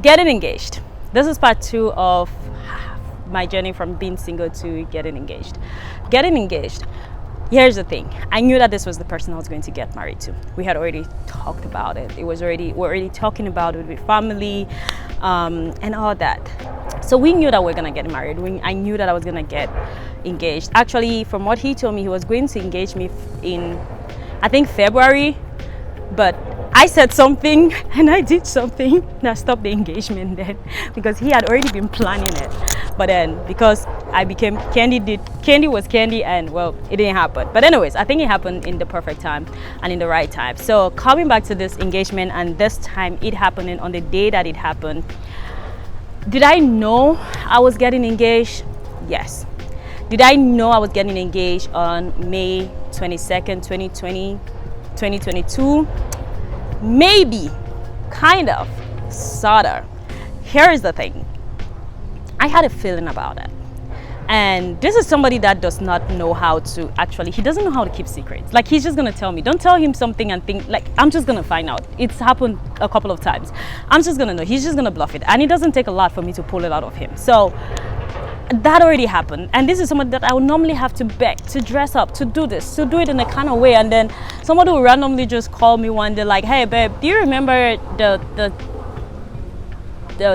Getting engaged. This is part 2 of my journey from being single to getting engaged. Getting engaged. Here's the thing. I knew that this was the person I was going to get married to. We had already talked about it. We're already talking about it with family, and all that. So we knew that we're gonna get married. I knew that I was gonna get engaged. Actually, from what he told me, he was going to engage me in, I think, February, but I said something and I did something and I stopped the engagement then, because he had already been planning it. But then because I became Candy was Candy, and well, it didn't happen. But anyways, I think it happened in the perfect time and in the right time. So coming back to this engagement, and this time it happening on the day that it happened. Did I know I was getting engaged? Yes. Did I know I was getting engaged on May 22nd, 2022? Maybe, kind of, sorta. Here is the thing. I had a feeling about it. And this is somebody that does not know how to he doesn't know how to keep secrets. Like, he's just gonna tell me. Don't tell him something and think, like, I'm just gonna find out. It's happened a couple of times. I'm just gonna know. He's just gonna bluff it. And it doesn't take a lot for me to pull it out of him. So that already happened. And this is somebody that I would normally have to beg, to dress up, to do this, to do it in a kind of way. And then somebody will randomly just call me one day like, hey babe, do you remember the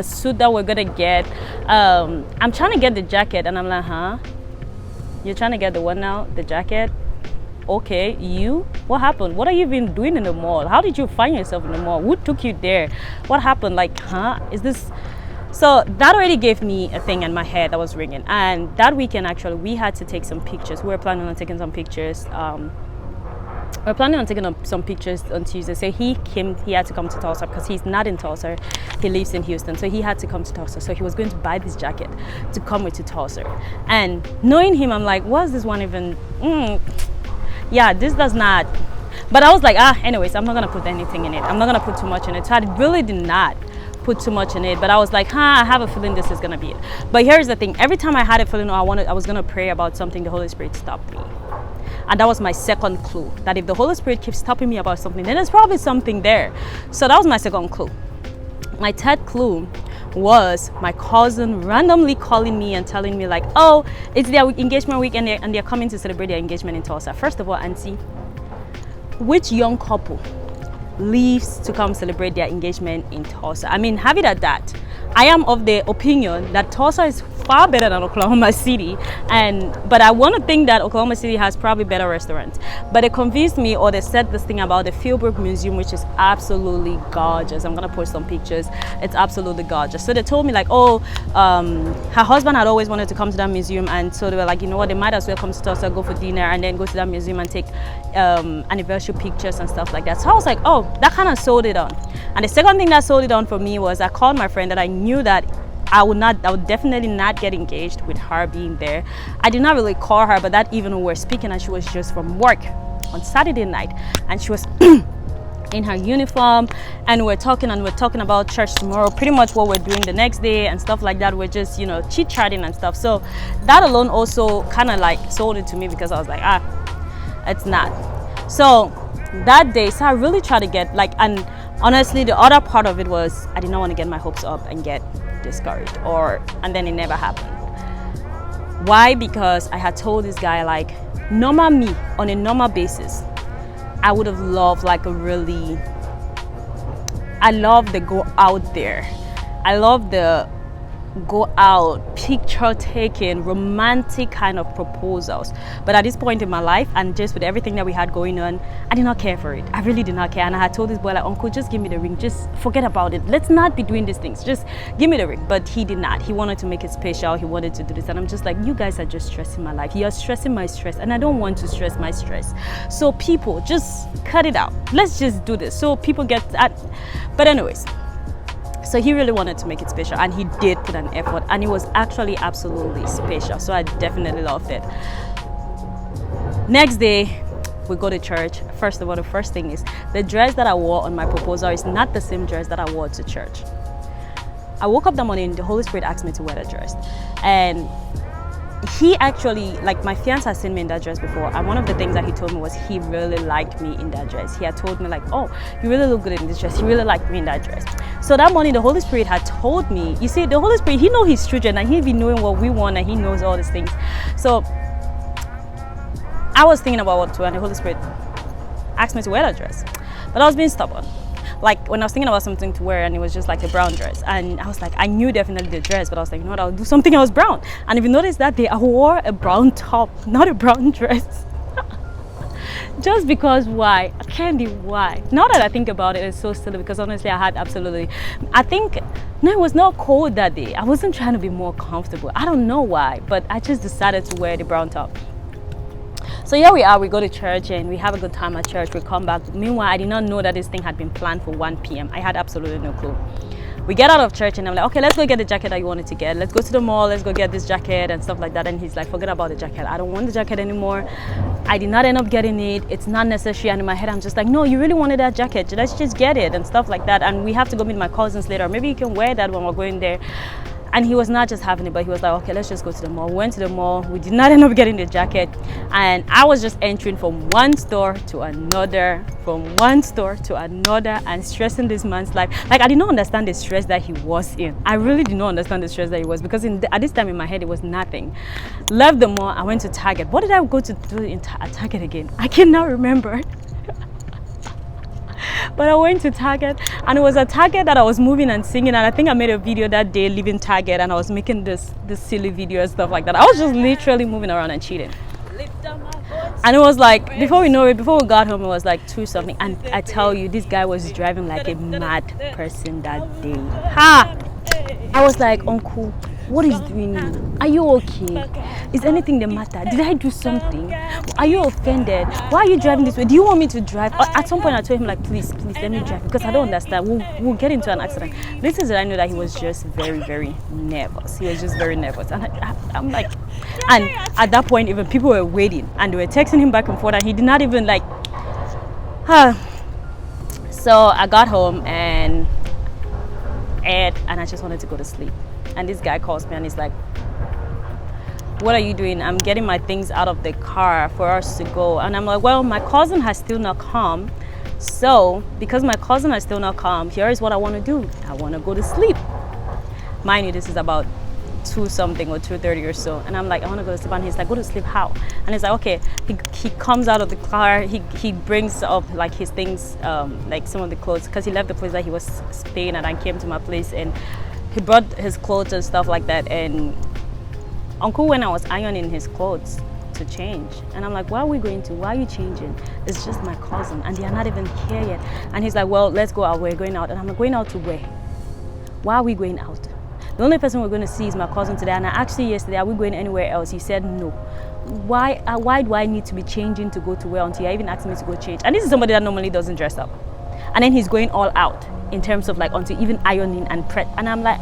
suit that we're gonna get? I'm trying to get the jacket. And I'm like, huh? You're trying to get the one now? The jacket? Okay, you? What happened? What have you been doing in the mall? How did you find yourself in the mall? Who took you there? What happened? Like, huh? Is this... So that already gave me a thing in my head that was ringing. And that weekend, actually, we had to take some pictures. We were planning on taking some pictures. We're planning on taking some pictures on Tuesday. So he had to come to Tulsa because he's not in Tulsa. He lives in Houston. So he had to come to Tulsa. So he was going to buy this jacket to come with to Tulsa. And knowing him, I'm like, what's this one even? Yeah, this does not. But I was like, anyways, I'm not going to put anything in it. I'm not going to put too much in it. So I really did not put too much in it, but I was like, I have a feeling this is gonna be it. But here's the thing. Every time I had a feeling I was gonna pray about something, the Holy Spirit stopped me. And that was my second clue, that if the Holy Spirit keeps stopping me about something, then there's probably something there. So that was my second clue. My third clue was my cousin randomly calling me and telling me like, oh, it's their engagement week and they're coming to celebrate their engagement in Tulsa. First of all, auntie, which young couple leaves to come celebrate their engagement in Tulsa? I mean, have it at that. I am of the opinion that Tulsa is far better than Oklahoma City, but I want to think that Oklahoma City has probably better restaurants. But they convinced me, or they said this thing about the Philbrook Museum, which is absolutely gorgeous. I'm gonna post some pictures. It's absolutely gorgeous. So they told me like, oh, her husband had always wanted to come to that museum, and so they were like, you know what, they might as well come to Tulsa, go for dinner, and then go to that museum and take anniversary pictures and stuff like that. So I was like, oh, that kind of sold it on. And the second thing that sold it on for me was I called my friend that I knew that I would definitely not get engaged with her being there. I did not really call her, but that even when we were speaking, and she was just from work on Saturday night, and she was in her uniform, and we're talking about church tomorrow, pretty much what we're doing the next day and stuff like that. We're just, chit-chatting and stuff. So that alone also kind of like sold it to me, because I was like, it's not. So that day, so I really tried to get and honestly, the other part of it was I did not want to get my hopes up and get discouraged, and then it never happened. Why? Because I had told this guy, like, normal me, on a normal basis, I would have loved I love the go out there. I love the go out, picture taking, romantic kind of proposals. But at this point in my life, and just with everything that we had going on, I did not care for it. I really did not care. And I had told this boy, like, uncle, just give me the ring. Just forget about it. Let's not be doing these things. Just give me the ring. But he did not. He wanted to make it special. He wanted to do this. And I'm just like, you guys are just stressing my life. You're stressing my stress. And I don't want to stress my stress. So people, just cut it out. Let's just do this. So people get that. But anyways, so he really wanted to make it special, and he did put an effort, and it was actually absolutely special. So I definitely loved it. Next day, we go to church. First of all, the first thing is the dress that I wore on my proposal is not the same dress that I wore to church. I woke up that morning, the Holy Spirit asked me to wear the dress, and he actually, like, my fiance has seen me in that dress before, and one of the things that he told me was he really liked me in that dress. He had told me like, oh, you really look good in this dress. He really liked me in that dress. So that morning the Holy Spirit had told me, you see, the Holy Spirit, he knows his children, and he be knowing what we want, and he knows all these things. So I was thinking about what to wear, and the Holy Spirit asked me to wear that dress, but I was being stubborn. Like, when I was thinking about something to wear, and it was just like a brown dress, and I was like, I knew definitely the dress, but I was like, you know what, I'll do something else brown. And if you notice that day, I wore a brown top, not a brown dress. Just because, why? Candy, why? Now that I think about it, it's so silly, because honestly, I think, no, it was not cold that day. I wasn't trying to be more comfortable. I don't know why, but I just decided to wear the brown top. So here we are, we go to church and we have a good time at church, we come back. Meanwhile, I did not know that this thing had been planned for 1 p.m. I had absolutely no clue. We get out of church and I'm like, okay, let's go get the jacket that you wanted to get. Let's go to the mall, let's go get this jacket and stuff like that. And he's like, forget about the jacket. I don't want the jacket anymore. I did not end up getting it. It's not necessary. And in my head, I'm just like, no, you really wanted that jacket. Let's just get it and stuff like that. And we have to go meet my cousins later. Maybe you can wear that when we're going there. And he was not just having it, but he was like, okay, let's just go to the mall. We went to the mall. We did not end up getting the jacket. And I was just entering from one store to another, and stressing this man's life. Like, I did not understand the stress that he was in. I really did not understand the stress that he was, because at this time in my head, it was nothing. Left the mall, I went to Target. What did I go to do at Target again? I cannot remember. But I went to Target, and it was a Target that I was moving and singing, and I think I made a video that day leaving Target, and I was making this silly video and stuff like that. I was just literally moving around and cheating. And it was like, before we know it, before we got home, it was like 2 something, and I tell you, this guy was driving like a mad person that day. I was like, uncle, what is doing you? Are you okay? Is anything the matter? Did I do something? Are you offended? Why are you driving this way? Do you want me to drive? At some point I told him like, please let me drive, because I don't understand. We'll get into an accident. Little did I know that he was just very, very nervous. He was just very nervous. And I'm like, and at that point even people were waiting and they were texting him back and forth, and he did not even like, So I got home and ate, and I just wanted to go to sleep. And this guy calls me and he's like, what are you doing? I'm getting my things out of the car for us to go. And I'm like, well, my cousin has still not come. So because my cousin has still not come, here is what I want to do. I want to go to sleep. Mind you, this is about 2 something or 2:30 or so. And I'm like, I want to go to sleep. And he's like, go to sleep how? And he's like, okay. He comes out of the car. He brings up like his things, like some of the clothes, because he left the place that he was staying at and came to my place, and he brought his clothes and stuff like that. And uncle, when I was ironing his clothes to change, and I'm like, why are you changing? It's just my cousin and they are not even here yet. And he's like, well, let's go out, we're going out. And I'm like, going out to where? Why are we going out? The only person we're going to see is my cousin today. And I asked you yesterday, are we going anywhere else? He said no. Why do I need to be changing to go to where until you're even asking me to go change? And this is somebody that normally doesn't dress up, and then he's going all out in terms of like onto even ironing and prep. And I'm like,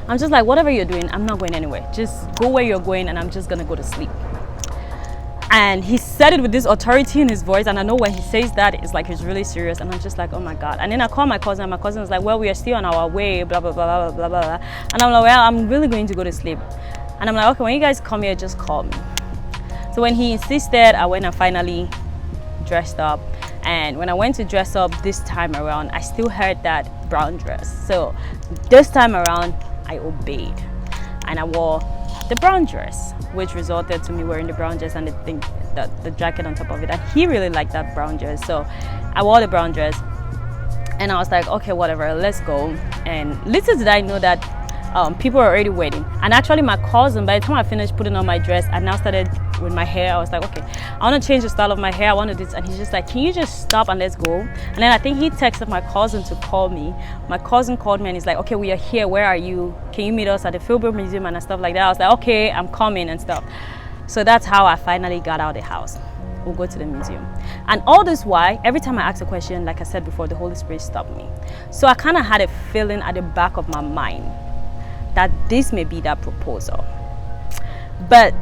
I'm just like, whatever you're doing, I'm not going anywhere. Just go where you're going, and I'm just gonna go to sleep. And he said it with this authority in his voice, and I know when he says that, it's like he's really serious. And I'm just like, oh my God. And then I call my cousin, and my cousin was like, well, we are still on our way, blah blah blah blah blah blah. And I'm like, well, I'm really going to go to sleep. And I'm like, okay, when you guys come here, just call me. So when he insisted, I went and finally dressed up. And when I went to dress up this time around, I still had that brown dress. So this time around, I obeyed, and I wore the brown dress, which resulted to me wearing the brown dress and the jacket on top of it. And he really liked that brown dress, so I wore the brown dress, and I was like, okay, whatever, let's go. And little did I know that people were already waiting. And actually my cousin, by the time I finished putting on my dress, I now started with my hair. I was like, okay, I want to change the style of my hair, I want to do this. And he's just like, can you just stop and let's go? And then I think he texted my cousin to call me. My cousin called me and he's like, okay, we are here, where are you? Can you meet us at the Filbert Museum and stuff like that? I was like, okay, I'm coming and stuff. So that's how I finally got out of the house. We'll go to the museum. And all this while, every time I asked a question, like I said before, the Holy Spirit stopped me. So I kind of had a feeling at the back of my mind that this may be that proposal. But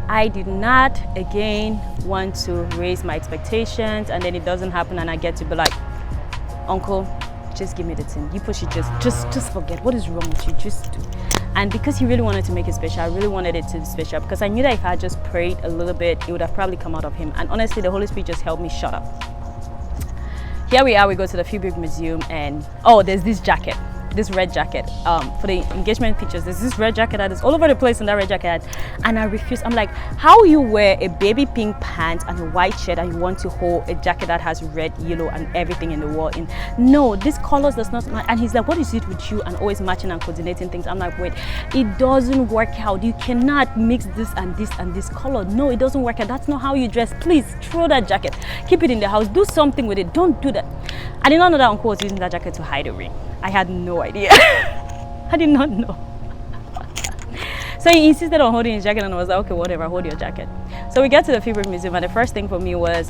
I did not again want to raise my expectations, and then it doesn't happen and I get to be like, uncle, just give me the thing. You push it, just forget. What is wrong with you? Just do. And because he really wanted to make it special, I really wanted it to be special, because I knew that if I just prayed a little bit, it would have probably come out of him. And honestly, the Holy Spirit just helped me shut up. Here we are, we go to the Fabric Museum, and oh, there's this jacket, this red jacket, for the engagement pictures. There's this red jacket that is all over the place in that red jacket, and I refuse. I'm like, how you wear a baby pink pants and a white shirt and you want to hold a jacket that has red, yellow, and everything in the wall in? No, this colors does not match. And he's like, what is it with you and always matching and coordinating things? I'm like, wait, it doesn't work out. You cannot mix this and this and this color. No, it doesn't work out. That's not how you dress. Please throw that jacket, keep it in the house, do something with it. Don't do that. I did not know that uncle was using that jacket to hide a ring. I had no idea. I did not know. So he insisted on holding his jacket, and I was like, okay, whatever, hold your jacket. So we get to the Fabric Museum, and the first thing for me was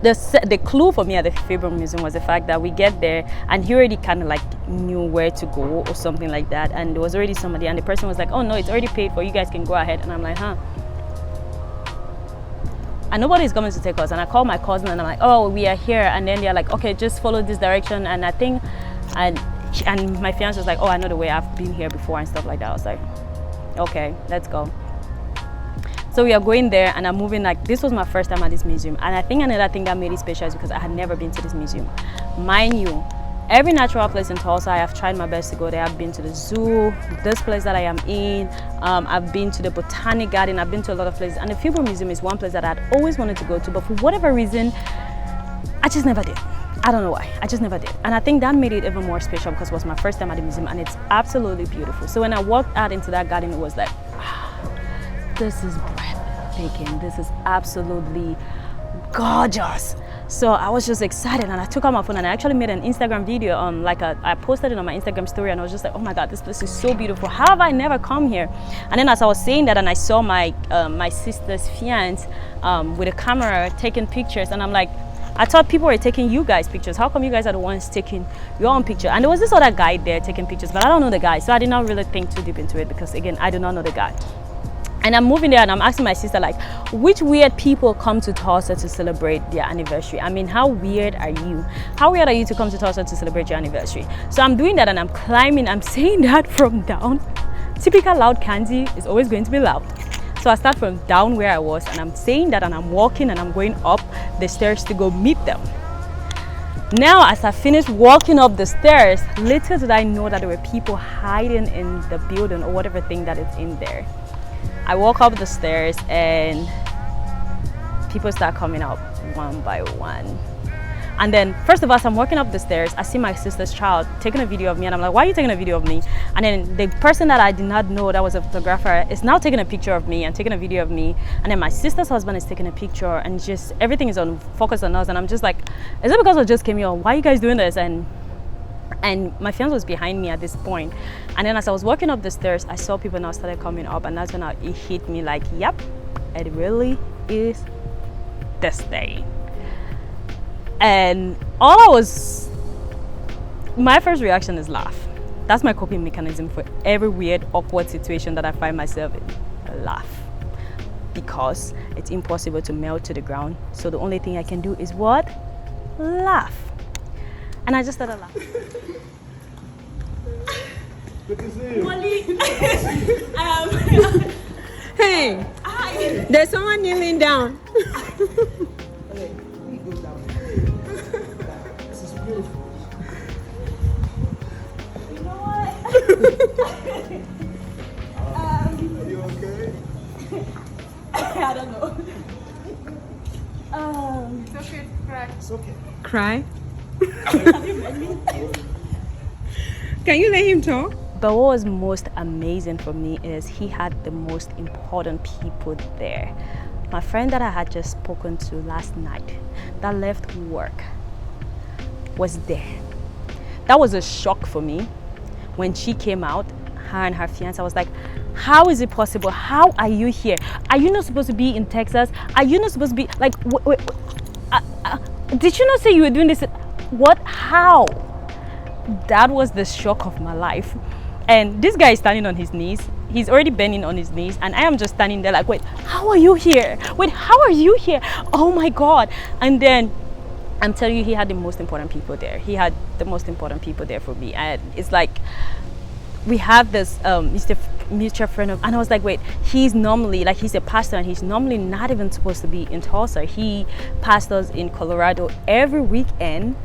the clue for me at the Fabric Museum was the fact that we get there and he already kind of like knew where to go or something like that, and there was already somebody, and the person was like, oh no, it's already paid for, you guys can go ahead. And I'm like, huh? And nobody's coming to take us. And I call my cousin and I'm like, oh, we are here. And then they're like, okay, just follow this direction. And I think, and my fiance was like, oh, I know the way, I've been here before and stuff like that. I was like, okay, let's go. So we are going there, and I'm moving. Like, this was my first time at this museum. And I think another thing that made it special is because I had never been to this museum. Mind you, every natural place in Tulsa, I have tried my best to go there. I've been to the zoo, this place that I am in. I've been to the Botanic Garden. I've been to a lot of places. And the Fabric Museum is one place that I'd always wanted to go to. But for whatever reason, I just never did. I don't know why. I just never did. And I think that made it even more special because it was my first time at the museum, and it's absolutely beautiful. So when I walked out into that garden, it was like, wow, this is breathtaking. This is absolutely gorgeous. So I was just excited, and I took out my phone and I actually made an Instagram video. I posted it on my Instagram story, and I was just like, oh my God, this place is so beautiful. How have I never come here? And then as I was saying that, and I saw my my sister's fiance with a camera taking pictures, and I'm like, I thought people were taking you guys pictures. How come you guys are the ones taking your own picture? And there was this other guy there taking pictures, but I don't know the guy, so I did not really think too deep into it because, again, I do not know the guy. And I'm moving there, and I'm asking my sister, like, which weird people come to Tulsa to celebrate their anniversary? I mean, how weird are you? How weird are you to come to Tulsa to celebrate your anniversary? So I'm doing that, and I'm climbing. I'm saying that from down. Typical loud Kanzi is always going to be loud. So I start from down where I was, and I'm saying that, and I'm walking, and I'm going up the stairs to go meet them. Now, as I finished walking up the stairs, little did I know that there were people hiding in the building or whatever thing that is in there. I walk up the stairs, and people start coming up one by one. And then, first of all, as I'm walking up the stairs, I see my sister's child taking a video of me, and I'm like, why are you taking a video of me? And then the person that I did not know that was a photographer is now taking a picture of me and taking a video of me. And then my sister's husband is taking a picture, and just everything is on focus on us. And I'm just like, is it because I just came here? Why are you guys doing this? And my fiance was behind me at this point. And then as I was walking up the stairs, I saw people now started coming up, and that's when it hit me like, yep, it really is this day. And my first reaction is laugh. That's my coping mechanism for every weird, awkward situation that I find myself in. Laugh. Because it's impossible to melt to the ground. So the only thing I can do is what? Laugh. And I just started laughing. Good to see you. Molly. Hey, Hi. there's someone kneeling down. This is beautiful. You know what? Are you okay? I don't know. It's okay to cry. It's okay. Cry? Can you let him talk? But what was most amazing for me is he had the most important people there. My friend that I had just spoken to last night that left work was there. That was a shock for me. When she came out, her and her fiance, I was like, how is it possible? How are you here? Are you not supposed to be in Texas? Are you not supposed to be like, did you not say you were doing this? What? How? That was the shock of my life. And this guy is standing on his knees. He's already bending on his knees, and I am just standing there like, wait, how are you here? Wait, how are you here? Oh my God. And then I'm telling you, he had the most important people there. He had the most important people there for me. And it's like, we have this mutual friend of, and I was like, wait, he's normally, like, he's a pastor and he's normally not even supposed to be in Tulsa. He pastors in Colorado every weekend,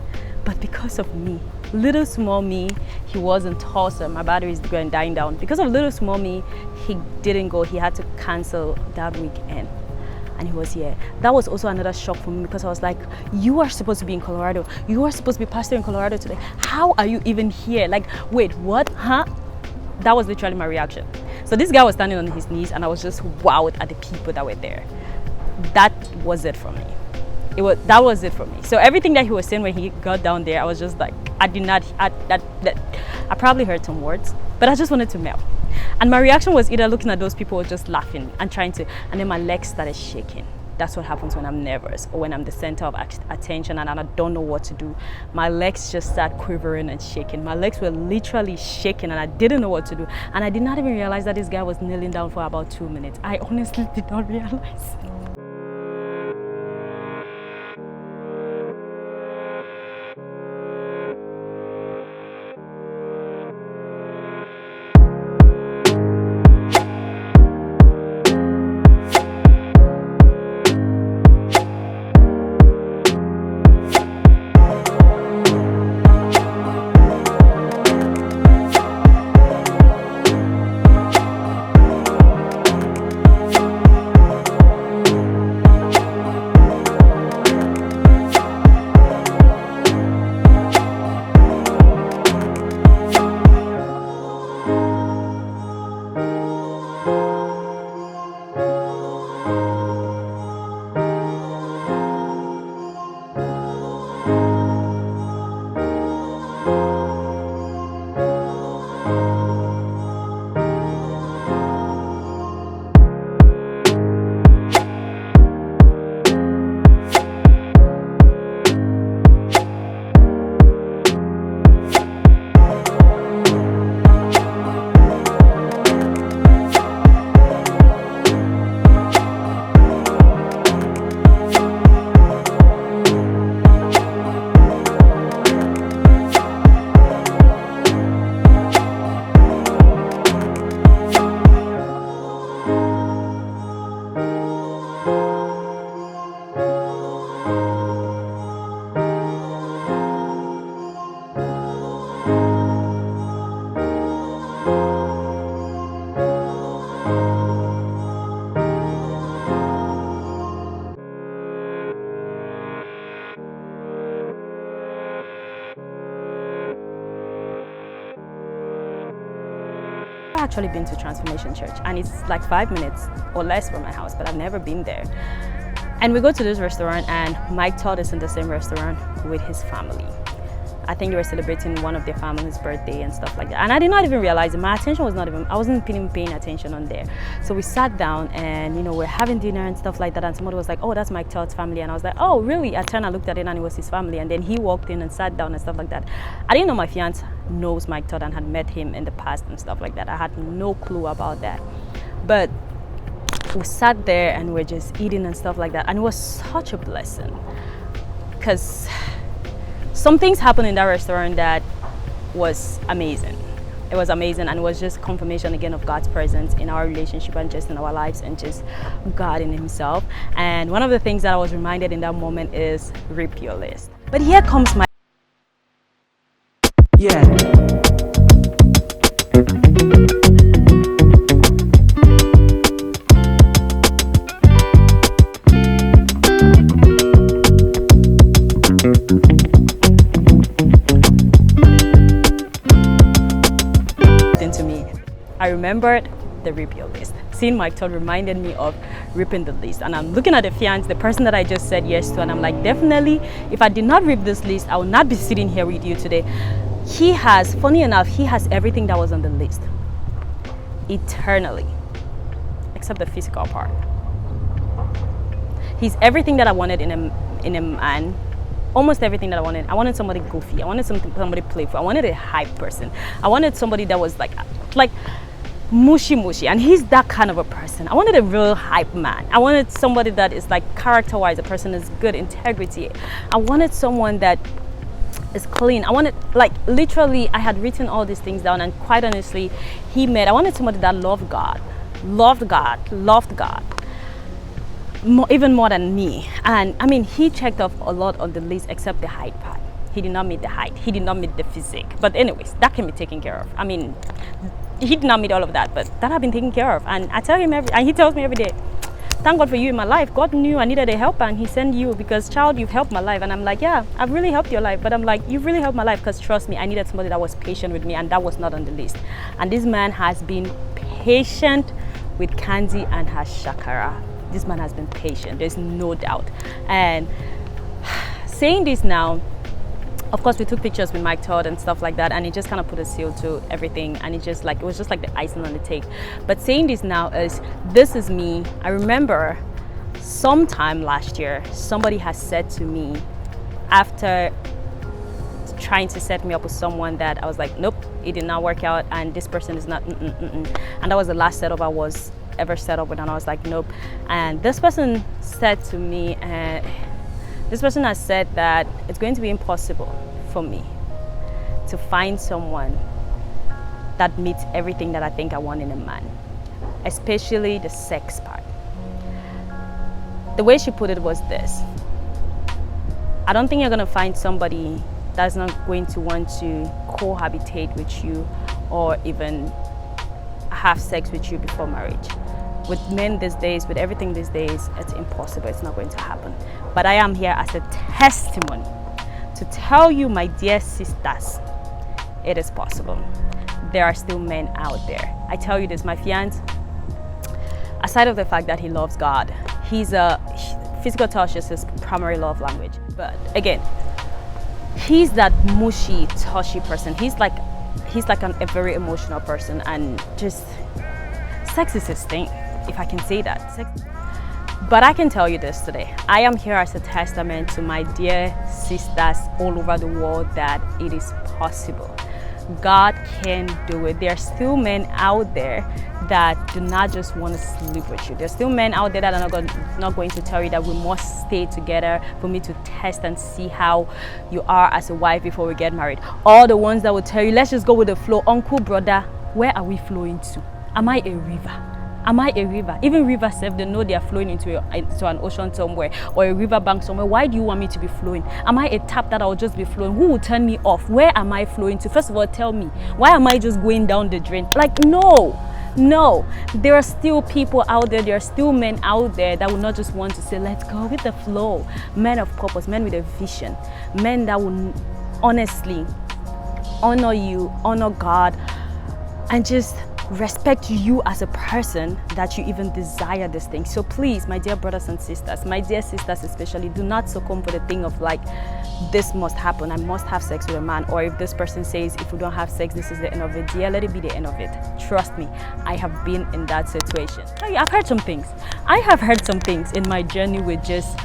but because of me, little small me, he was in Tulsa. My battery is going dying down. Because of little small me, he didn't go. He had to cancel that weekend. And he was here. That was also another shock for me, because I was like, you are supposed to be in Colorado. You are supposed to be pastor in Colorado today. How are you even here? Like, wait, what? Huh? That was literally my reaction. So this guy was standing on his knees and I was just wowed at the people that were there. That was it for me. That was it for me. So everything that he was saying when he got down there, I was just like, I probably heard some words, but I just wanted to melt. And my reaction was either looking at those people or just laughing and trying to, and then my legs started shaking. That's what happens when I'm nervous or when I'm the center of attention and I don't know what to do. My legs just start quivering and shaking. My legs were literally shaking and I didn't know what to do. And I did not even realize that this guy was kneeling down for about 2 minutes. I honestly did not realize. I've actually been to Transformation Church and it's like 5 minutes or less from my house, but I've never been there. And we go to this restaurant and Mike Todd is in the same restaurant with his family. I think they were celebrating one of their family's birthday and stuff like that. And I did not even realize it. My attention was not even, I wasn't even paying attention on there. So we sat down and, you know, we're having dinner and stuff like that. And somebody was like, oh, that's Mike Todd's family. And I was like, oh, really? I turned and looked at it and it was his family. And then he walked in and sat down and stuff like that. I didn't know my fiance knows Mike Todd and had met him in the past and stuff like that. I had no clue about that. But we sat there and we're just eating and stuff like that. And it was such a blessing because some things happened in that restaurant that was amazing. It was amazing, and it was just confirmation again of God's presence in our relationship and just in our lives and just God in himself. And one of the things that I was reminded in that moment is rip your list. But here comes my I remembered the rip your list. Seeing Mike Todd reminded me of ripping the list. And I'm looking at the fiance, the person that I just said yes to, and I'm like, definitely, if I did not rip this list, I would not be sitting here with you today. He has, funny enough, he has everything that was on the list. Eternally. Except the physical part. He's everything that I wanted in a man. Almost everything that I wanted. I wanted somebody goofy. I wanted somebody playful. I wanted a hype person. I wanted somebody that was like mushy, and he's that kind of a person. I wanted a real hype man. I wanted somebody that is like character-wise, a person is good, integrity. I wanted someone that is clean. I wanted, like, literally, I had written all these things down, and quite honestly, I wanted somebody that loved God, even more than me. And I mean, he checked off a lot on the list except the height part. He did not meet the height, he did not meet the physique, but anyways, that can be taken care of. I mean, he did not meet all of that, but that have been taken care of. And I tell him and he tells me every day, thank God for you in my life. God knew I needed a helper, and he sent you, because child, you've helped my life. And I'm like, yeah, I've really helped your life. But I'm like, you've really helped my life, because trust me, I needed somebody that was patient with me, and that was not on the list. And this man has been patient with Candy and her shakara. This man has been patient, there's no doubt. And saying this now, of course, we took pictures with Mike Todd and stuff like that, and it just kind of put a seal to everything, and it was just like the icing on the cake. But saying this now is, this is me. I remember sometime last year, somebody has said to me, after trying to set me up with someone, that I was like, nope, it did not work out, and this person is not, and that was the last setup I was ever set up with, and I was like, nope. And this person said to me, this person has said that it's going to be impossible for me to find someone that meets everything that I think I want in a man, especially the sex part. The way she put it was this: I don't think you're going to find somebody that's not going to want to cohabitate with you or even have sex with you before marriage. With men these days, with everything these days, it's impossible. It's not going to happen. But I am here as a testimony to tell you, my dear sisters, it is possible. There are still men out there. I tell you this, my fiance, aside of the fact that he loves God, physical touch is his primary love language. But again, he's that mushy, touchy person. He's like a very emotional person, and just sex is his thing, if I can say that. But I can tell you this today, I am here as a testament to my dear sisters all over the world that it is possible. God can do it. There are still men out there that do not just want to sleep with you. There's still men out there that are not going to tell you that we must stay together for me to test and see how you are as a wife before we get married. All the ones that will tell you, let's just go with the flow. Uncle, brother, where are we flowing to? Am I a river? Am I a river? Even rivers, they know they are flowing into an ocean somewhere, or a river bank somewhere. Why do you want me to be flowing? Am I a tap that I'll just be flowing? Who will turn me off? Where am I flowing to? First of all, tell me, why am I just going down the drain? Like, no. There are still people out there, there are still men out there that will not just want to say, let's go with the flow. Men of purpose, men with a vision, men that will honestly honor you, honor God, and just respect you as a person, that you even desire this thing. So please, my dear brothers and sisters, my dear sisters especially, do not succumb for the thing of like, this must happen, I must have sex with a man, or if this person says if we don't have sex, this is the end of it. Yeah, let it be the end of it. Trust me, I have been in that situation. I've heard some things. I have heard some things in my journey with just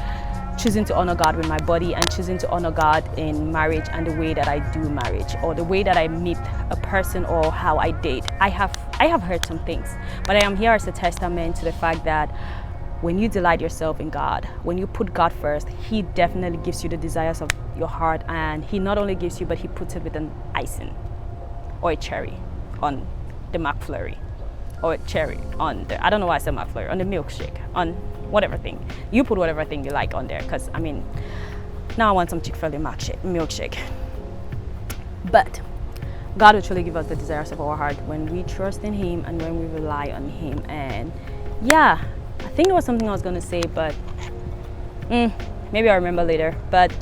choosing to honor God with my body, and choosing to honor God in marriage and the way that I do marriage, or the way that I meet a person, or how I date. I have heard some things, but I am here as a testament to the fact that when you delight yourself in God, when you put God first, He definitely gives you the desires of your heart, and He not only gives you, but He puts it with an icing or a cherry on the McFlurry, or a cherry on the, I don't know why I said McFlurry, on the milkshake, on whatever thing. You put whatever thing you like on there, because I mean, now I want some Chick-fil-A milkshake. But God will truly give us the desires of our heart when we trust in Him and when we rely on Him. And yeah, I think there was something I was going to say, but maybe I'll remember later. But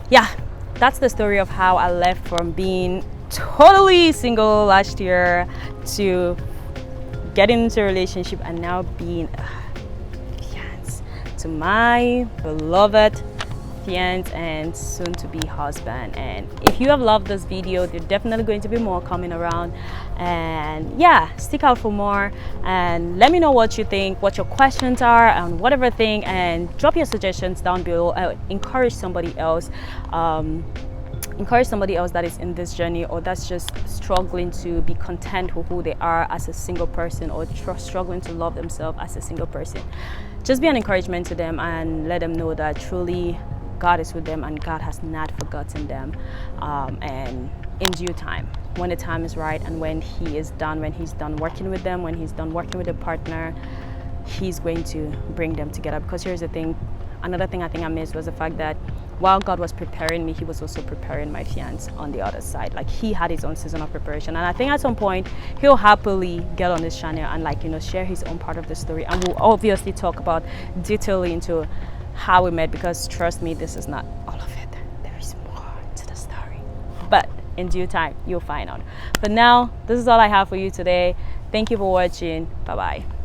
yeah, that's the story of how I left from being totally single last year to getting into a relationship, and now being to my beloved fiance and soon to be husband. And if you have loved this video, there's definitely going to be more coming around, and yeah, stick out for more, and let me know what you think, what your questions are, and whatever thing, and drop your suggestions down below. Encourage somebody else that is in this journey, or that's just struggling to be content with who they are as a single person, or struggling to love themselves as a single person. Just be an encouragement to them, and let them know that truly God is with them and God has not forgotten them. And in due time, when the time is right and when he's done working with them, when he's done working with a partner, he's going to bring them together. Because here's the thing, another thing I think I missed was the fact that while God was preparing me, he was also preparing my fiance on the other side. Like, he had his own season of preparation, and I think at some point he'll happily get on this channel and, like, you know, share his own part of the story, and we'll obviously talk about detailing into how we met, because trust me, this is not all of it. There is more to the story, but in due time you'll find out. But now, this is all I have for you today. Thank you for watching. Bye bye.